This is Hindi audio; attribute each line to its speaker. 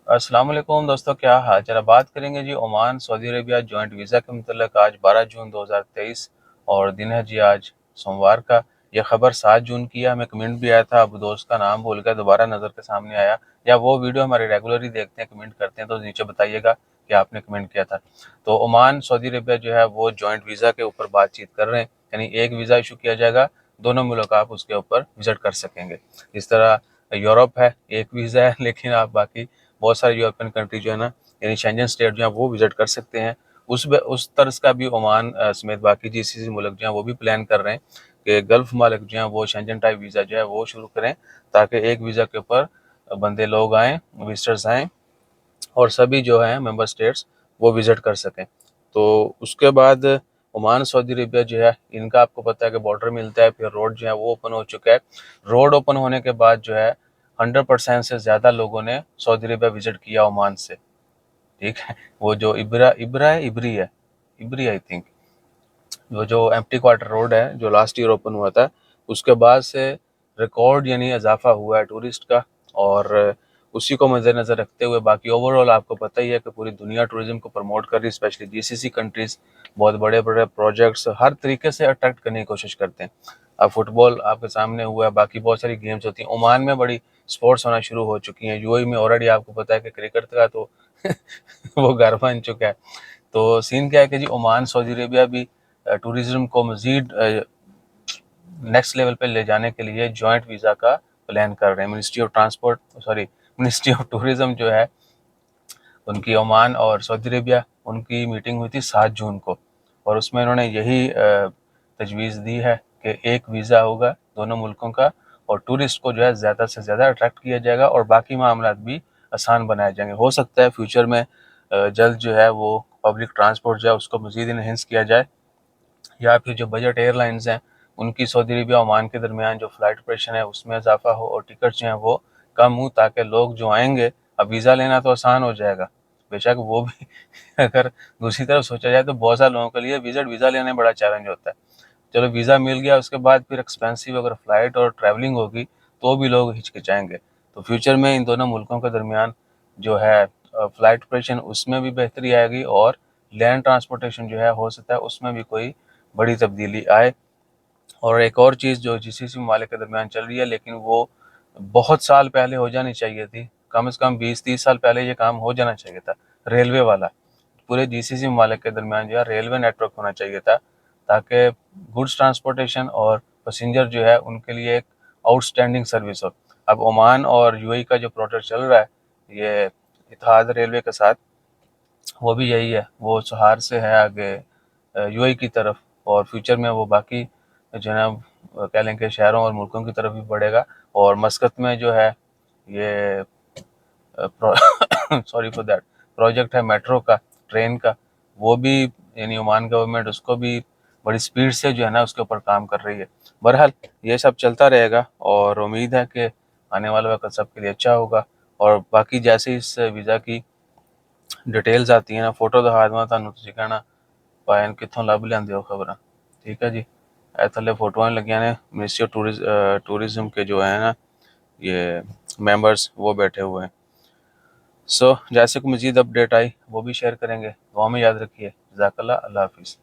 Speaker 1: अस्सलाम वालेकुम दोस्तों, क्या हाल चाल। बात करेंगे जी Oman Saudi Arabia joint visa के मतलब। आज 12 जून 2023 और दिन है जी आज सोमवार का। यह खबर 7 जून की है। हमें कमेंट भी आया था, अब दोस्त का नाम भूल गया, दोबारा नज़र के सामने आया। या वो वीडियो हमारे रेगुलरली देखते हैं, कमेंट करते हैं, तो नीचे बताइएगा कि आपने कमेंट किया था। तो ओमान सऊदी अरेबिया जो है वो जॉइंट वीज़ा के ऊपर बातचीत कर रहे हैं, यानी एक वीज़ा इशू किया जाएगा, दोनों मुल्क आप उसके ऊपर विजिट कर सकेंगे। इस तरह यूरोप है, एक वीज़ा है, लेकिन आप बाकी बहुत सारे यूरोपियन कंट्री जो है ना, यानी शेंजन स्टेट जो है वो विजिट कर सकते हैं। उस तर्ज का भी ओमान समेत बाकी जीसीसी मुल्क जो हैं वो भी प्लान कर रहे हैं कि गल्फ मालिक जो हैं वो शेंजन टाइप वीज़ा जो है वो शुरू करें, ताकि एक वीज़ा के ऊपर बंदे लोग आएँ, विजिटर्स आएँ, और सभी जो हैं मेंबर स्टेट्स वो विजिट कर सकें। तो उसके बाद ओमान सऊदी अरेबिया जो है, इनका आपको पता है कि बॉर्डर मिलता है, फिर रोड जो है वो ओपन हो चुका है। रोड ओपन होने के बाद जो है 100% से ज़्यादा लोगों ने सऊदी अरेबिया विजिट किया ओमान से। ठीक है, वो जो इब्रा है, इब्री आई थिंक, वो जो एम्प्टी क्वार्टर रोड है जो लास्ट ईयर ओपन हुआ था, उसके बाद से रिकॉर्ड यानी इजाफा हुआ है टूरिस्ट का। और उसी को मद्देनज़र रखते हुए बाकी ओवरऑल आपको पता ही है कि पूरी दुनिया टूरिज्म को प्रमोट कर रही है, स्पेशली जीसीसी कंट्रीज़ बहुत बड़े बड़े प्रोजेक्ट्स हर तरीके से अट्रैक्ट करने की कोशिश करते हैं। अब फुटबॉल आपके सामने हुआ है, बाकी बहुत सारी गेम्स होती हैं। ओमान में बड़ी स्पोर्ट्स होना शुरू हो चुकी हैं। यूएई में ऑलरेडी आपको पता है कि क्रिकेट का तो वो घर बन चुका है। तो सीन क्या है कि जी ओमान सऊदी अरेबिया भी टूरिज्म को मज़ीद नेक्स्ट लेवल पे ले जाने के लिए जॉइंट वीज़ा का प्लान कर रहे हैं। मिनिस्ट्री ऑफ टूरिज्म जो है उनकी, ओमान और सऊदी अरेबिया, उनकी मीटिंग हुई थी 7 जून को, और उसमें उन्होंने यही तजवीज़ दी है कि एक वीज़ा होगा दोनों मुल्कों का, और टूरिस्ट को जो है ज़्यादा से ज़्यादा अट्रैक्ट किया जाएगा और बाकी मामलात भी आसान बनाए जाएंगे। हो सकता है फ्यूचर में जल्द जो है वो पब्लिक ट्रांसपोर्ट जो है उसको मज़ीद इनहेंस किया जाए, या फिर जो बजट एयरलाइंस हैं उनकी सऊदी अरेबिया ओमान के दरमियान जो फ़्लाइट ऑपरेशन है उसमें इजाफा हो और टिकट जो हैं वो कम हो, ताकि लोग जो आएंगे, अब वीज़ा लेना तो आसान हो जाएगा बेशक, वो भी अगर दूसरी तरफ सोचा जाए तो बहुत सारे लोगों के लिए वीज़ा लेना बड़ा चैलेंज होता है। चलो वीज़ा मिल गया, उसके बाद फिर एक्सपेंसिव अगर फ़्लाइट और ट्रैवलिंग होगी तो भी लोग हिचकिचाएंगे। तो फ्यूचर में इन दोनों मुल्कों के दरमियान जो है फ़्लाइट ऑपरेशन उसमें भी बेहतरी आएगी, और लैंड ट्रांसपोर्टेशन जो है हो सकता है उसमें भी कोई बड़ी तब्दीली आए। और एक और चीज़ जो जीसीसी ममालिक के दरमियान चल रही है, लेकिन वो बहुत साल पहले हो जानी चाहिए थी, कम से कम 20-30 साल पहले ये काम हो जाना चाहिए था, रेलवे वाला। पूरे जीसीसी ममालिक के दरमियान जो है रेलवे नेटवर्क होना चाहिए था, ताकि गुड्स ट्रांसपोर्टेशन और पैसेंजर जो है उनके लिए एक आउटस्टैंडिंग सर्विस हो। अब ओमान और यूएई का जो प्रोजेक्ट चल रहा है ये इत्तेहाद रेलवे के साथ, वो भी यही है, वो सहार से है आगे यूएई की तरफ, और फ्यूचर में वो बाकी जो है कह लें कि शहरों और मुल्कों की तरफ भी बढ़ेगा। और मस्कत में जो है ये सॉरी फॉर दैट, प्रोजेक्ट है मेट्रो का, ट्रेन का, वो भी यानी ओमान गवर्नमेंट उसको भी बड़ी स्पीड से जो है ना उसके ऊपर काम कर रही है। बहरहाल ये सब चलता रहेगा, और उम्मीद है कि आने वाला वक्त सबके लिए अच्छा होगा। और बाकी जैसे इस वीज़ा की डिटेल्स आती हैं ना, फोटो दिखा दूँगा तुहानू, तुसीं कहना भाई कित्थों लभ लिआंदे हो खबरां। ठीक है जी, ए थल्ले फोटोआं लगियां ने, मिनिस्ट्री ऑफ टूरिज्म के जो है ना ये मेंबर्स वो बैठे हुए हैं। सो जैसे कोई मज़ीद अपडेट आई वो भी शेयर करेंगे। दुआ में याद रखिए। जज़ाकल्लाह, अल्लाह हाफिज़।